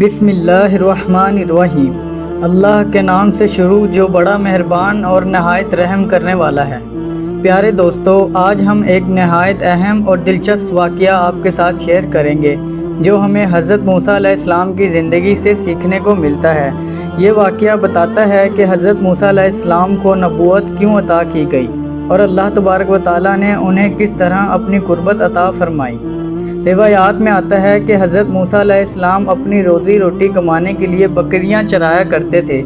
بسم اللہ الرحمن الرحیم۔ اللہ کے نام سے شروع جو بڑا مہربان اور نہایت رحم کرنے والا ہے۔ پیارے دوستو، آج ہم ایک نہایت اہم اور دلچسپ واقعہ آپ کے ساتھ شیئر کریں گے جو ہمیں حضرت موسیٰ علیہ السلام کی زندگی سے سیکھنے کو ملتا ہے۔ یہ واقعہ بتاتا ہے کہ حضرت موسیٰ علیہ السلام کو نبوت کیوں عطا کی گئی اور اللہ تبارک و تعالیٰ نے انہیں کس طرح اپنی قربت عطا فرمائی۔ روایات میں آتا ہے کہ حضرت موسیٰ علیہ السلام اپنی روزی روٹی کمانے کے لیے بکریاں چرایا کرتے تھے۔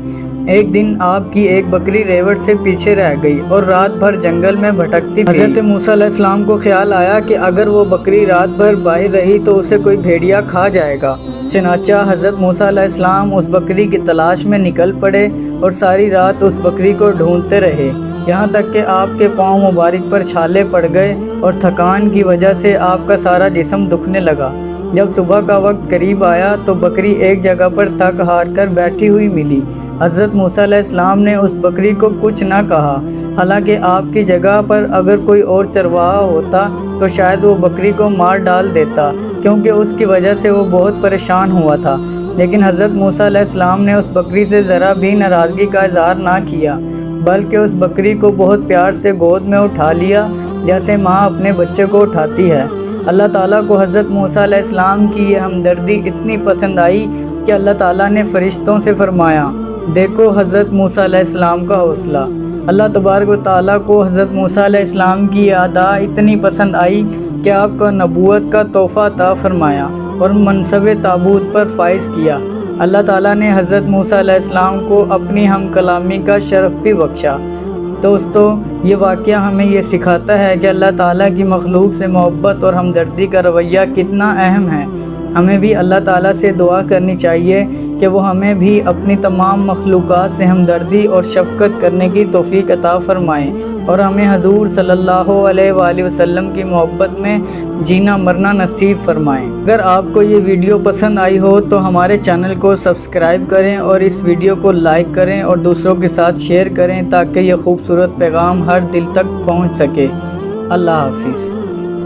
ایک دن آپ کی ایک بکری ریوڑ سے پیچھے رہ گئی اور رات بھر جنگل میں بھٹکتی تھی۔ حضرت موسیٰ علیہ السلام کو خیال آیا کہ اگر وہ بکری رات بھر باہر رہی تو اسے کوئی بھیڑیا کھا جائے گا۔ چنانچہ حضرت موسیٰ علیہ السلام اس بکری کی تلاش میں نکل پڑے اور ساری رات اس بکری کو ڈھونڈتے رہے، یہاں تک کہ آپ کے پاؤں مبارک پر چھالے پڑ گئے اور تھکان کی وجہ سے آپ کا سارا جسم دکھنے لگا۔ جب صبح کا وقت قریب آیا تو بکری ایک جگہ پر تھک ہار کر بیٹھی ہوئی ملی۔ حضرت موسیٰ علیہ السلام نے اس بکری کو کچھ نہ کہا، حالانکہ آپ کی جگہ پر اگر کوئی اور چرواہا ہوتا تو شاید وہ بکری کو مار ڈال دیتا، کیونکہ اس کی وجہ سے وہ بہت پریشان ہوا تھا۔ لیکن حضرت موسیٰ علیہ السلام نے اس بکری سے ذرا بھی ناراضگی کا اظہار نہ کیا، بلکہ اس بکری کو بہت پیار سے گود میں اٹھا لیا جیسے ماں اپنے بچے کو اٹھاتی ہے۔ اللہ تعالیٰ کو حضرت موسیٰ علیہ السلام کی یہ ہمدردی اتنی پسند آئی کہ اللہ تعالیٰ نے فرشتوں سے فرمایا، دیکھو حضرت موسیٰ علیہ السلام کا حوصلہ۔ اللہ تبارک و تعالیٰ کو حضرت موسیٰ علیہ السلام کی یہ ادا اتنی پسند آئی کہ آپ کو نبوت کا تحفہ عطا فرمایا اور منصب تابوت پر فائز کیا۔ اللہ تعالیٰ نے حضرت موسیٰ علیہ السلام کو اپنی ہم کلامی کا شرف بھی بخشا۔ دوستو، یہ واقعہ ہمیں یہ سکھاتا ہے کہ اللہ تعالیٰ کی مخلوق سے محبت اور ہمدردی کا رویہ کتنا اہم ہے۔ ہمیں بھی اللہ تعالیٰ سے دعا کرنی چاہیے کہ وہ ہمیں بھی اپنی تمام مخلوقات سے ہمدردی اور شفقت کرنے کی توفیق عطا فرمائیں اور ہمیں حضور صلی اللہ علیہ وآلہ وسلم کی محبت میں جینا مرنا نصیب فرمائیں۔ اگر آپ کو یہ ویڈیو پسند آئی ہو تو ہمارے چینل کو سبسکرائب کریں اور اس ویڈیو کو لائک کریں اور دوسروں کے ساتھ شیئر کریں تاکہ یہ خوبصورت پیغام ہر دل تک پہنچ سکے۔ اللہ حافظ۔